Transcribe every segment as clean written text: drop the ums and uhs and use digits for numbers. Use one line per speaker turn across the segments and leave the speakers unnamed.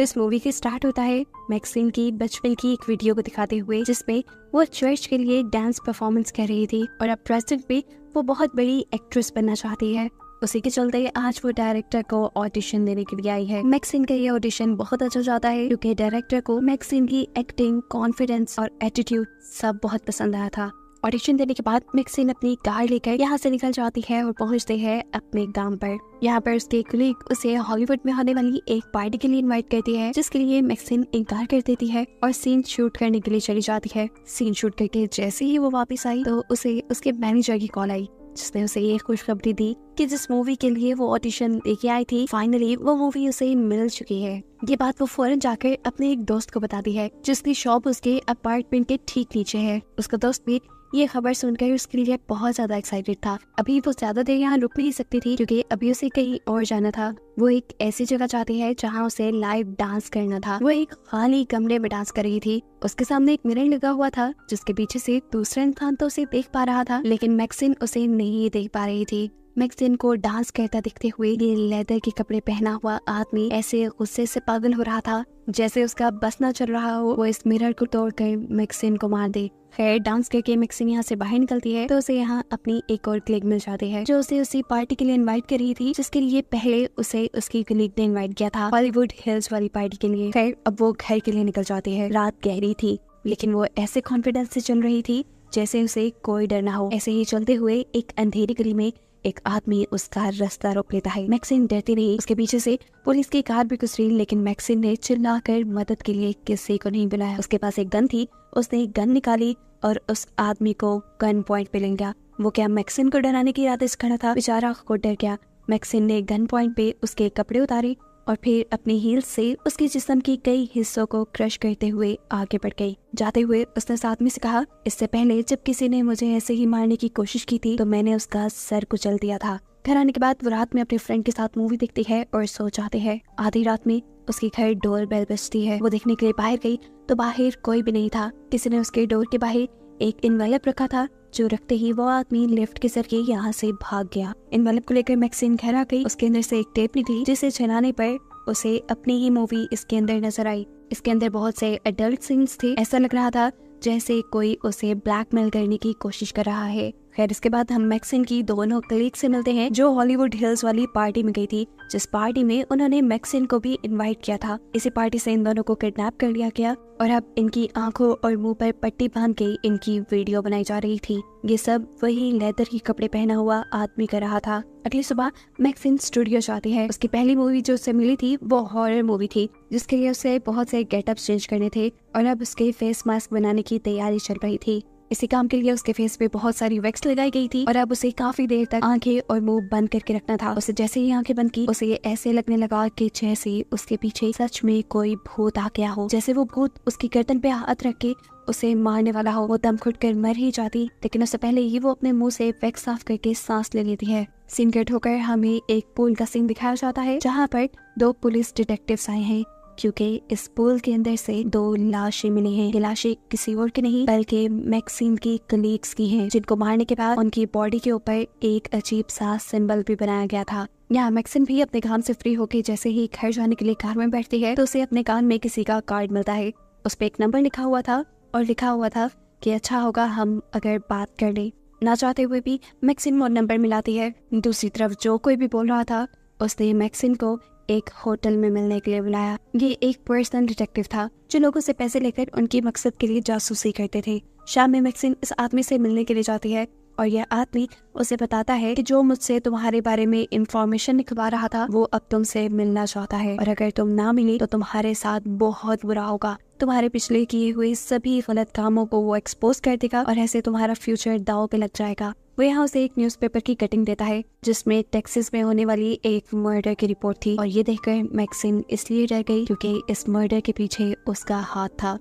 तो इस मूवी की स्टार्ट होता है मैक्सिन की बचपन की एक वीडियो को दिखाते हुए, जिसमें वो चर्च के लिए डांस परफॉर्मेंस कर रही थी और अब प्रेजेंट में वो बहुत बड़ी एक्ट्रेस बनना चाहती है। उसी के चलते आज वो डायरेक्टर को ऑडिशन देने के लिए आई है। मैक्सिन का ये ऑडिशन बहुत अच्छा जाता है क्योंकि डायरेक्टर को मैक्सिन की एक्टिंग, कॉन्फिडेंस और एटीट्यूड सब बहुत पसंद आया था। ऑडिशन देने के बाद मैक्सिन अपनी कार लेकर यहाँ से निकल जाती है और पहुँचते हैं अपने गांव पर। यहाँ पर उसके कलीग उसे हॉलीवुड में होने वाली एक पार्टी के लिए इनवाइट करती है, जिसके लिए मैक्सिन इनकार कर देती है और सीन शूट करने के लिए चली जाती है। सीन शूट करके जैसे ही वो वापस आई तो उसे उसके मैनेजर की कॉल आई, जिसने उसे ये खुशखबरी दी कि जिस मूवी के लिए वो ऑडिशन देके आई थी, फाइनली वो मूवी उसे मिल चुकी है। ये बात वो फौरन जाकर अपने एक दोस्त को बताती है, जिसकी शॉप उसके अपार्टमेंट के ठीक नीचे है। उसका दोस्त भी ये खबर सुनकर उसके लिए बहुत ज्यादा एक्साइटेड था। अभी वो ज्यादा देर यहाँ रुक नहीं सकती थी क्योंकि अभी उसे कहीं और जाना था। वो एक ऐसी जगह चाहती है जहाँ उसे लाइव डांस करना था। वो एक खाली कमरे में डांस कर रही थी। उसके सामने एक मिरर लगा हुआ था, जिसके पीछे से दूसरा इंसान तो उसे देख पा रहा था, लेकिन मैक्सिन उसे नहीं देख पा रही थी। मैक्सिन को डांस करता दिखते हुए ये लेदर के कपड़े पहना हुआ आदमी ऐसे गुस्से से पागल हो रहा था जैसे उसका बस न चल रहा हो वो इस मिरर को तोड़कर मैक्सिन को मार दे। खैर, डांस करके मैक्सिन यहाँ से बाहर निकलती है तो उसे यहाँ अपनी एक और कलीग मिल जाती है, जो उसे उसी पार्टी के लिए इनवाइट कर रही थी, जिसके लिए पहले उसे उसकी कलीग ने इनवाइट किया था, हॉलीवुड हिल्स वाली पार्टी के लिए। खैर, अब वो घर के लिए निकल जाती है। रात गहरी थी, लेकिन वो ऐसे कॉन्फिडेंस से चल रही थी जैसे उसे कोई डर ना हो। ऐसे ही चलते हुए एक अंधेरी गली में एक आदमी उसका रास्ता रोक लेता है। मैक्सिन डरती नहीं, उसके पीछे से पुलिस की कार भी गुजरी, लेकिन मैक्सिन ने चिल्लाकर मदद के लिए किसी को नहीं बुलाया। उसके पास एक गन थी, उसने गन निकाली और उस आदमी को गन पॉइंट पे ले गया। वो क्या मैक्सिन को डराने की इरादे से खड़ा था? बेचारा खुद डर गया। मैक्सिन ने गन पॉइंट पे उसके कपड़े उतारे और फिर अपनी हील से उसके जिस्म की कई हिस्सों को क्रश करते हुए आगे बढ़ गई। जाते हुए उसने साथ में से कहा, इससे पहले जब किसी ने मुझे ऐसे ही मारने की कोशिश की थी तो मैंने उसका सर कुचल दिया था। घर आने के बाद वो रात में अपने फ्रेंड के साथ मूवी देखती है और सो जाते हैं। आधी रात में उसके घर डोर बेल बजती है। वो देखने के लिए बाहर गई तो बाहर कोई भी नहीं था। किसी ने उसके डोर के बाहर एक इनवेलप रखा था, जो रखते ही वो आदमी लिफ्ट के जरिए यहाँ से भाग गया। इनवेलप को लेकर मैक्सिन घर आ गई। उसके अंदर से एक टेप निकली, जिसे चलाने पर उसे अपनी ही मूवी इसके अंदर नजर आई। इसके अंदर बहुत से एडल्ट सीन्स थे। ऐसा लग रहा था जैसे कोई उसे ब्लैकमेल करने की कोशिश कर रहा है। खैर, इसके बाद हम मैक्सिन की दोनों कलीग से मिलते हैं, जो हॉलीवुड हिल्स वाली पार्टी में गई थी, जिस पार्टी में उन्होंने मैक्सिन को भी इनवाइट किया था। इसी पार्टी से इन दोनों को किडनैप कर लिया गया और अब इनकी आंखों और मुंह पर पट्टी बांध के इनकी वीडियो बनाई जा रही थी। ये सब वही लेदर के कपड़े पहना हुआ आदमी कर रहा था। अगली सुबह मैक्सिन स्टूडियो जाती है। उसकी पहली मूवी जो उसे मिली थी वो हॉरर मूवी थी, जिसके लिए उसे बहुत से गेटअप चेंज करने थे और अब उसके फेस मास्क बनाने की तैयारी चल रही थी। इसी काम के लिए उसके फेस पे बहुत सारी वैक्स लगाई गई थी और अब उसे काफी देर तक आंखें और मुंह बंद करके रखना था। उसे जैसे ही आंखें बंद की, उसे ऐसे लगने लगा कि जैसे उसके पीछे सच में कोई भूत आ गया हो, जैसे वो भूत उसकी गर्दन पे हाथ रख के उसे मारने वाला हो। वो दम घुटकर मर ही जाती, लेकिन उससे पहले ही वो अपने मुंह से वैक्स साफ करके सांस ले लेती है। सीन कट होकर हमें एक पूल का सीन दिखाया जाता है, जहाँ पर 2 पुलिस डिटेक्टिव्स आए हैं, क्योंकि इस पूल के अंदर से 2 लाशें मिली हैं। ये लाशें किसी और की नहीं बल्कि मैक्सिन की कलीग्स की हैं, जिनको मारने के बाद उनकी बॉडी के ऊपर एक अजीब सा सिंबल भी बनाया गया था। यहाँ मैक्सिन भी अपने काम से फ्री होके जैसे ही घर जाने के लिए कार में बैठती है तो उसे अपने कान में किसी का कार्ड मिलता है। उस पर एक नंबर लिखा हुआ था और लिखा हुआ था कि अच्छा होगा हम अगर बात कर लें। ना चाहते हुए भी मैक्सिन वो नंबर मिलाती है। दूसरी तरफ जो कोई भी बोल रहा था उसने मैक्सिन को एक होटल में मिलने के लिए बुलाया। ये एक पर्सनल डिटेक्टिव था जो लोगों से पैसे लेकर उनकी मकसद के लिए जासूसी करते थे। शाम में मैक्सिन इस आदमी से मिलने के लिए जाती है और यह आदमी उसे बताता है कि जो मुझसे तुम्हारे बारे में इंफॉर्मेशन निकलवा रहा था वो अब तुमसे मिलना चाहता है और अगर तुम ना मिली तो तुम्हारे साथ बहुत बुरा होगा। तुम्हारे पिछले किए हुए सभी गलत कामों को वो एक्सपोज कर देगा और ऐसे तुम्हारा फ्यूचर दांव पे लग जाएगा। वो यहाँ उसे एक न्यूज़पेपर की कटिंग देता है जिसमें टेक्सास में होने वाली एक मर्डर की रिपोर्ट थी और ये देखकर मैक्सिन इसलिए डर गई क्योंकि इस मर्डर के पीछे उसका हाथ था।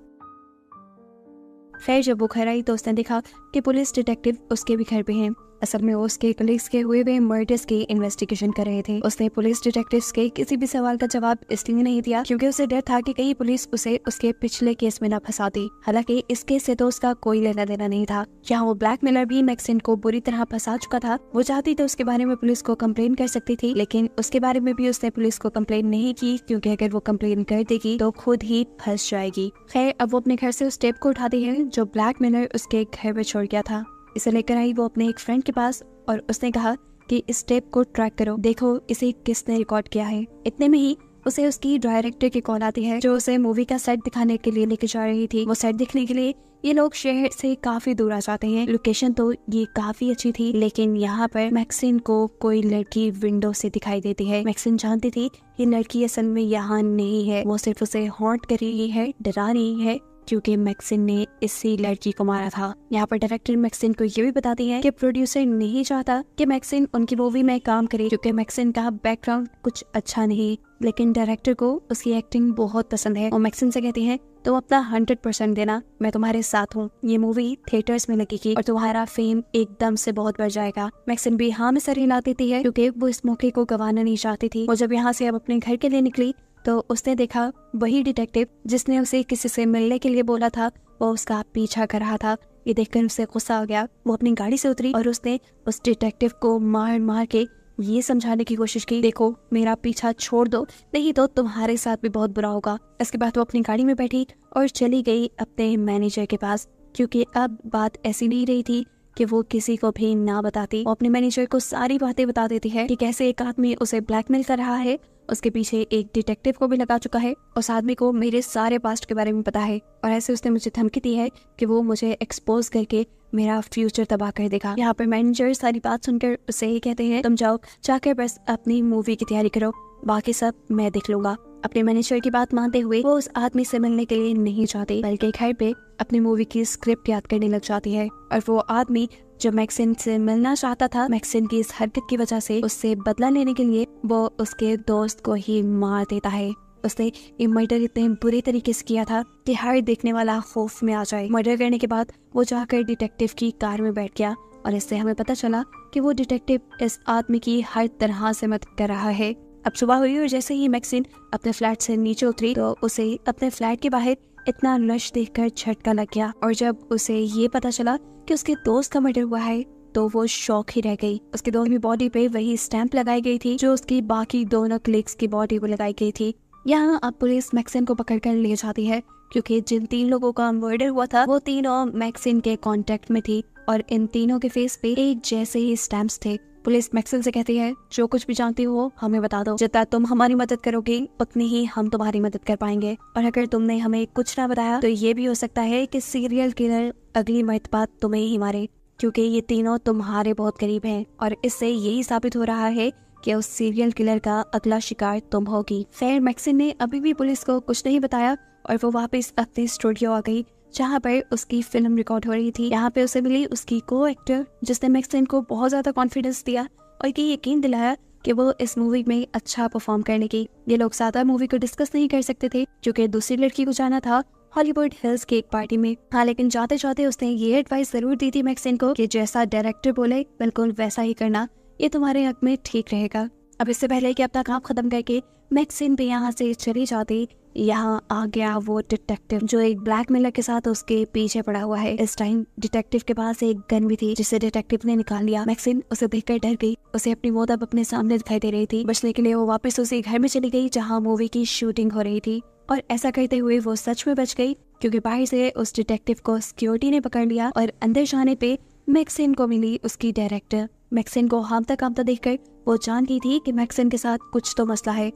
खैर, जब वो घर आई तो उसने देखा कि पुलिस डिटेक्टिव उसके भी घर पे हैं। असल में वो उसके कलीग्स के हुए मर्डर्स की इन्वेस्टिगेशन कर रहे थे। उसने पुलिस डिटेक्टिव्स के किसी भी सवाल का जवाब इसलिए नहीं दिया क्योंकि उसे डर था कि कहीं पुलिस उसे उसके पिछले केस में न फंसा दी। हालांकि इस केस से तो उसका कोई लेना देना नहीं था। यहाँ वो ब्लैकमेलर भी मैक्सिन को बुरी तरह फंसा चुका था। वो चाहती तो उसके बारे में पुलिस को कंप्लेन कर सकती थी, लेकिन उसके बारे में भी उसने पुलिस को कंप्लेन नहीं की क्योंकि अगर वो कंप्लेन कर देगी तो खुद ही फंस जाएगी। खैर, अब वो अपने घर से उस टेप को उठाती है जो ब्लैकमेलर उसके घर में छोड़ गया था। इसे लेकर आई वो अपने एक फ्रेंड के पास और उसने कहा कि इस टेप को ट्रैक करो, देखो इसे किसने रिकॉर्ड किया है। इतने में ही उसे उसकी डायरेक्टर की कॉल आती है जो उसे मूवी का सेट दिखाने के लिए लेके जा रही थी। वो सेट दिखने के लिए ये लोग शहर से काफी दूर आ जाते हैं। लोकेशन तो ये काफी अच्छी थी, लेकिन यहाँ पर मैक्सिन को कोई लड़की विंडो से दिखाई देती है। मैक्सिन जानती थी ये लड़की असल में यहाँ नहीं है, वो सिर्फ उसे हॉन्ट कर रही है, डरा रही है क्योंकि मैक्सिन ने इसी लड़की को मारा था। यहाँ पर डायरेक्टर मैक्सिन को ये भी बताती है कि प्रोड्यूसर नहीं चाहता कि मैक्सिन उनकी मूवी में काम करे क्योंकि मैक्सिन का बैकग्राउंड कुछ अच्छा नहीं, लेकिन डायरेक्टर को उसकी एक्टिंग बहुत पसंद है। और मैक्सिन से कहती है तुम अपना 100% देना, मैं तुम्हारे साथ हूँ। ये मूवी थिएटर्स में लगेगी और तुम्हारा फेम एकदम से बहुत बढ़ जाएगा। मैक्सिन भी हाँ में सर हिला देती है क्योंकि वो इस मौके को गंवाना नहीं चाहती थी। वो जब यहाँ से अब अपने घर के लिए निकली तो उसने देखा वही डिटेक्टिव जिसने उसे किसी से मिलने के लिए बोला था वो उसका पीछा कर रहा था। ये देखकर उसे गुस्सा आ गया। वो अपनी गाड़ी से उतरी और उसने उस डिटेक्टिव को मार मार के ये समझाने की कोशिश की, देखो मेरा पीछा छोड़ दो नहीं तो तुम्हारे साथ भी बहुत बुरा होगा। इसके बाद वो अपनी गाड़ी में बैठी और चली गई अपने मैनेजर के पास क्योंकि अब बात ऐसी नहीं रही थी कि वो किसी को भी ना बताती। वो अपने मैनेजर को सारी बातें बता देती है कि कैसे एक आदमी उसे ब्लैकमेल कर रहा है, उसके पीछे एक डिटेक्टिव को भी लगा चुका है, उस आदमी को मेरे सारे पास्ट के बारे में पता है और ऐसे उसने मुझे धमकी दी है कि वो मुझे एक्सपोज करके मेरा फ्यूचर तबाह कर देगा। यहाँ पर मैनेजर सारी बात सुनकर उसे ही कहते हैं तुम जाओ, जाकर बस अपनी मूवी की तैयारी करो, बाकी सब मैं देख लूंगा। अपने मैनेजर की बात मानते हुए वो उस आदमी से मिलने के लिए नहीं चाहती बल्कि घर पे अपनी मूवी की स्क्रिप्ट याद करने लग जाती है। और वो आदमी जो मैक्सिन से मिलना चाहता था, मैक्सिन की इस हरकत की वजह से उससे बदला लेने के लिए वो उसके दोस्त को ही मार देता है। उसने ये मर्डर इतने बुरे तरीके से किया था कि हर देखने वाला खौफ में आ जाए। मर्डर करने के बाद वो जाकर डिटेक्टिव की कार में बैठ गया और इससे हमें पता चला कि वो डिटेक्टिव इस आदमी की हर तरह से मदद कर रहा है। अब सुबह हुई और जैसे ही मैक्सिन अपने फ्लैट से नीचे उतरी तो उसे अपने फ्लैट के बाहर इतना रश देखकर झटका लग गया और जब उसे ये पता चला कि उसके दोस्त का मर्डर हुआ है तो वो शॉक ही रह गई। उसके दोस्त की बॉडी पे वही स्टैंप लगाई गई थी जो उसकी बाकी दोनों कलीग्स की बॉडी पे लगाई गई थी। यहाँ अब पुलिस मैक्सिन को पकड़कर ले जाती है क्योंकि जिन 3 लोगों का मर्डर हुआ था वो तीनों मैक्सिन के कांटेक्ट में थी और इन तीनों के फेस पे एक जैसे ही स्टैम्प्स थे। पुलिस मैक्सिन से कहती है जो कुछ भी जानती हो हमें बता दो, जितना तुम हमारी मदद करोगे उतनी ही हम तुम्हारी मदद कर पाएंगे और अगर तुमने हमें कुछ ना बताया तो ये भी हो सकता है कि सीरियल किलर अगली मर्तबा तुम्हें ही मारे क्योंकि ये तीनों तुम्हारे बहुत करीब हैं और इससे यही साबित हो रहा है कि उस सीरियल किलर का अगला शिकार तुम होगी। खैर, मैक्सिन ने अभी भी पुलिस को कुछ नहीं बताया और वो वापस अपने स्टूडियो आ गई जहाँ पर उसकी फिल्म रिकॉर्ड हो रही थी। यहाँ पे उसे मिली उसकी को एक्टर जिसने मैक्सिन को बहुत ज्यादा कॉन्फिडेंस दिया और ये यकीन दिलाया कि वो इस मूवी में अच्छा परफॉर्म करने की। ये लोग ज्यादा मूवी को डिस्कस नहीं कर सकते थे क्योंकि दूसरी लड़की को जाना था हॉलीवुड हिल्स की एक पार्टी में। हाँ, लेकिन जाते जाते उसने ये एडवाइस जरूर दी थी मैक्सिन को कि जैसा डायरेक्टर बोले बिल्कुल वैसा ही करना, ये तुम्हारे हक में ठीक रहेगा। अब इससे पहले कि अपना काम खत्म करके मैक्सिन भी यहाँ से चली जाती, यहाँ आ गया वो डिटेक्टिव जो एक ब्लैकमेलर के साथ उसके पीछे पड़ा हुआ है। इस टाइम डिटेक्टिव के पास एक गन भी थी जिसे डिटेक्टिव ने निकाल लिया। मैक्सिन उसे देखकर डर गई, उसे अपनी मौत अब अपने सामने दिखाई दे रही थी। बचने के लिए वो वापस उसी घर में चली गई जहाँ मूवी की शूटिंग हो रही थी और ऐसा करते हुए वो सच में बच गई क्योंकि बाहर से उस डिटेक्टिव को सिक्योरिटी ने पकड़ लिया और अंदर जाने पे मैक्सिन को मिली उसकी डायरेक्टर। मैक्सिन को हामता कामता देखकर वो जान गई थी कि मैक्सिन के साथ कुछ तो मसला है।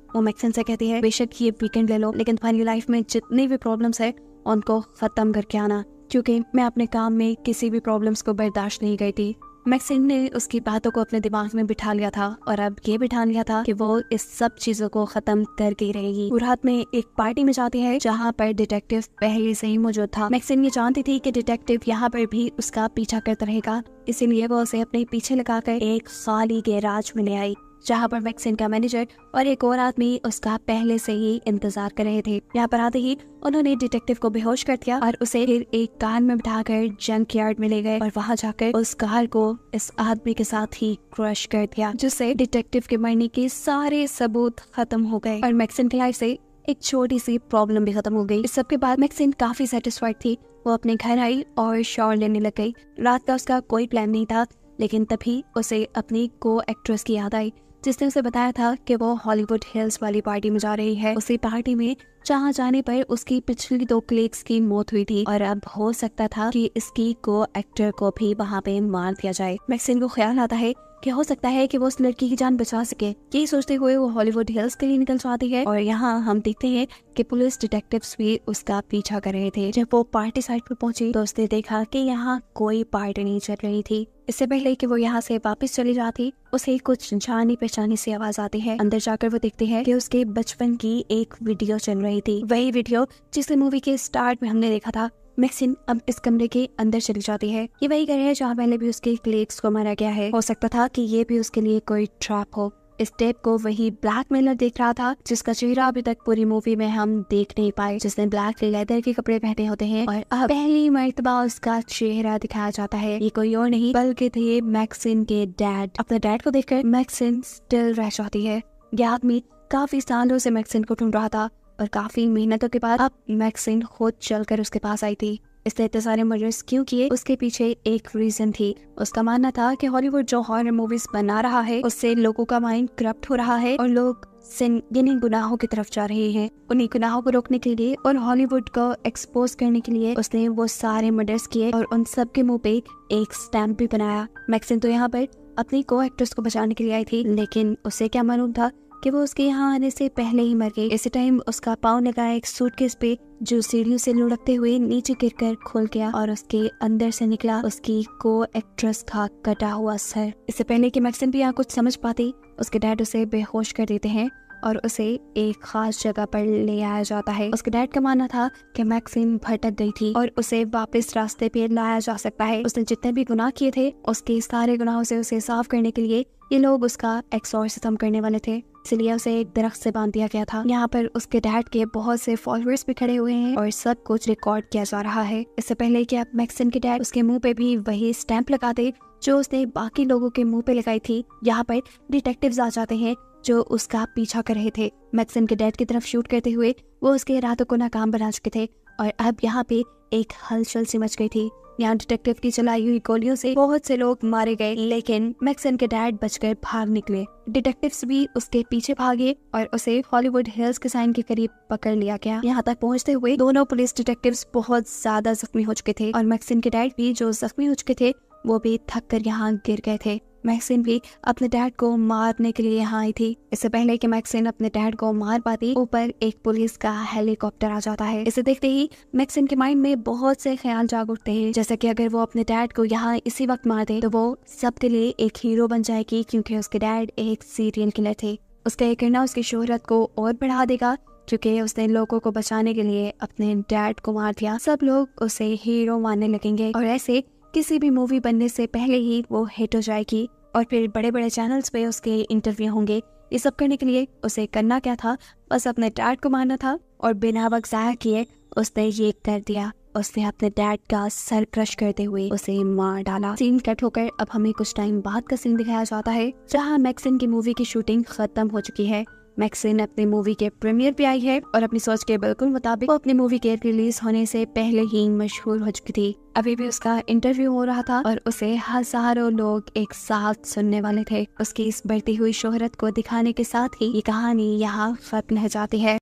वो मैक्सिन से कहती है बेशक ये वीकेंड ले लो लेकिन तुम्हारी लाइफ में जितनी भी प्रॉब्लम्स है उनको खत्म करके आना क्योंकि मैं अपने काम में किसी भी प्रॉब्लम्स को बर्दाश्त नहीं करती। मैक्सिन ने उसकी बातों को अपने दिमाग में बिठा लिया था और अब ये बिठा लिया था कि वो इस सब चीजों को खत्म करके रहेगी। वो रात में एक पार्टी में जाती है जहाँ पर डिटेक्टिव पहले से ही मौजूद था। मैक्सिन ये जानती थी कि डिटेक्टिव यहाँ पर भी उसका पीछा करता रहेगा, इसीलिए वो उसे अपने पीछे लगाकर एक खाली गैराज में ले आई जहाँ पर मैक्सिन का मैनेजर और एक और आदमी उसका पहले से ही इंतजार कर रहे थे। यहाँ पर आते ही उन्होंने डिटेक्टिव को बेहोश कर दिया और उसे फिर एक कार में बिठाकर जंक यार्ड में ले गए और वहाँ जाकर उस कार को इस आदमी के साथ ही क्रश कर दिया, जिससे डिटेक्टिव के मरने के सारे सबूत खत्म हो गए और मैक्सिन की लाइफ से एक छोटी सी प्रॉब्लम भी खत्म हो गई। इस सब के बाद मैक्सिन काफी सेटिस्फाइड थी। वो अपने घर आई और शॉवर लेने लग गई। रात का उसका कोई प्लान नहीं था, लेकिन तभी उसे अपनी को एक्ट्रेस की याद आई, जिसने उसे बताया था कि वो हॉलीवुड हिल्स वाली पार्टी में जा रही है। उसी पार्टी में जहाँ जाने पर उसकी पिछली 2 कलीग्स की मौत हुई थी और अब हो सकता था कि इसकी को एक्टर को भी वहाँ पे मार दिया जाए। मैक्सिन को ख्याल आता है कि हो सकता है कि वो उस लड़की की जान बचा सके। ये सोचते हुए वो हॉलीवुड हिल्स के लिए निकल जाती है और यहाँ हम देखते हैं कि पुलिस डिटेक्टिव्स भी उसका पीछा कर रहे थे। जब वो पार्टी साइट पर पहुंची तो उसने देखा कि यहाँ कोई पार्टी नहीं चल रही थी। इससे पहले कि वो यहाँ से वापस चली जाती, उसे कुछ जानी पहचानी सी आवाज आती है। अंदर जाकर वो देखते हैं कि उसके बचपन की एक वीडियो चल रही थी, वही वीडियो जिसे मूवी के स्टार्ट में हमने देखा था। मैक्सिन अब इस कमरे के अंदर चली जाती है। ये वही घर है जहाँ पहले भी उसके कलीग्स को मारा गया है। हो सकता था कि ये भी उसके लिए कोई ट्रैप हो। इस टेप को वही ब्लैकमेलर देख रहा था, जिसका चेहरा अभी तक पूरी मूवी में हम देख नहीं पाए, जिसने ब्लैक लेदर के कपड़े पहने होते हैं और अब पहली मर्तबा उसका चेहरा दिखाया जाता है। ये कोई और नहीं बल्कि थे मैक्सिन के डैड। अपने डैड को देखकर मैक्सिन स्टिल रह जाती है। यह आदमी काफी सालों से मैक्सिन को ढूंढ रहा था और काफी मेहनतों के बाद अब मैक्सिन खुद चलकर उसके पास आई थी। इसने इतने सारे मर्डर्स क्यों किए, उसके पीछे एक रीजन थी। उसका मानना था कि हॉलीवुड जो हॉरर मूवीज बना रहा है उससे लोगों का माइंड करप्ट हो रहा है और लोग जिन्हीं गुनाहों की तरफ जा रहे हैं। उन्हीं गुनाहों को रोकने के लिए और हॉलीवुड को एक्सपोज करने के लिए उसने वो सारे मर्डर्स किए और उन सब के मुंह पे एक स्टैम्प भी बनाया। मैक्सिन तो यहाँ पर अपनी को एक्ट्रेस को बचाने के लिए आई थी, लेकिन उसे क्या मालूम था कि वो उसके यहाँ आने से पहले ही मर गई। इसी टाइम उसका पाँव लगा एक सूटकेस पे जो सीढ़ियों से लुढ़कते हुए नीचे गिरकर खुल गया और उसके अंदर से निकला उसकी को एक्ट्रेस का कटा हुआ सर। इससे पहले कि मैक्सिन भी यहाँ कुछ समझ पाती, उसके डैड उसे बेहोश कर देते हैं और उसे एक खास जगह पर ले आया जाता है। उसके डैड का मानना था कि मैक्सिन भटक गई थी और उसे वापस रास्ते पे लाया जा सकता है। उसने जितने भी गुनाह किए थे उसके सारे गुनाहों से उसे साफ करने के लिए ये लोग उसका एक्सॉर्सिज्म करने वाले थे, इसलिए उसे एक दरख्त से बांध दिया गया था। यहाँ पर उसके डैड के बहुत से फॉलोअर्स भी खड़े हुए हैं और सब कुछ रिकॉर्ड किया जा रहा है। इससे पहले कि अब मैक्सिन के डैड उसके मुंह पे भी वही स्टैंप लगा दे जो उसने बाकी लोगों के मुंह पे लगाई थी, यहाँ पर डिटेक्टिव्स आ जाते हैं जो उसका पीछा कर रहे थे। मैक्सिन के डैड की तरफ शूट करते हुए वो उसके इरादों को नाकाम बना चुके थे और अब यहाँ पे एक हलचल सी मच गई थी। यहाँ डिटेक्टिव की चलाई हुई गोलियों से बहुत से लोग मारे गए, लेकिन मैक्सिन के डैड बचकर भाग निकले। डिटेक्टिव्स भी उसके पीछे भागे और उसे हॉलीवुड हिल्स के साइन के करीब पकड़ लिया गया। यहाँ तक पहुँचते हुए दोनों पुलिस डिटेक्टिव्स बहुत ज्यादा जख्मी हो चुके थे और मैक्सिन के डैड भी जो जख्मी हो चुके थे वो भी थक कर यहाँ गिर गए थे। मैक्सिन भी अपने डैड को मारने के लिए यहाँ आई थी। इससे पहले कि मैक्सिन अपने डैड को मार पाती, ऊपर एक पुलिस का हेलीकॉप्टर आ जाता है। इसे देखते ही मैक्सिन के माइंड में बहुत से ख्याल जाग उठते हैं, जैसे कि अगर वो अपने डैड को यहाँ इसी वक्त मार दे तो वो सबके लिए एक हीरो बन जाएगी, क्योंकि उसके डैड एक सीरियल किलर थे। उसका ये करना उसकी शोहरत को और बढ़ा देगा, क्योंकि उसने लोगों को बचाने के लिए अपने डैड को मार दिया। सब लोग उसे हीरो मानने लगेंगे और ऐसे किसी भी मूवी बनने से पहले ही वो हिट हो जाएगी और फिर बड़े बड़े चैनल्स पे उसके इंटरव्यू होंगे। ये सब करने के लिए उसे करना क्या था, बस अपने डैड को मारना था और बिना वक्त ज़ाया किए उसने ये कर दिया। उसने अपने डैड का सर क्रश करते हुए उसे मार डाला। सीन कट होकर अब हमें कुछ टाइम बाद का सीन दिखाया जाता है, जहाँ मैक्सिन की मूवी की शूटिंग खत्म हो चुकी है। मैक्सिन अपनी मूवी के प्रीमियर पे आई है और अपनी सोच के बिल्कुल मुताबिक वो अपनी मूवी के रिलीज होने से पहले ही मशहूर हो चुकी थी। अभी भी उसका इंटरव्यू हो रहा था और उसे हजारों लोग एक साथ सुनने वाले थे। उसकी इस बढ़ती हुई शोहरत को दिखाने के साथ ही ये कहानी यहाँ खत्म हो जाती है।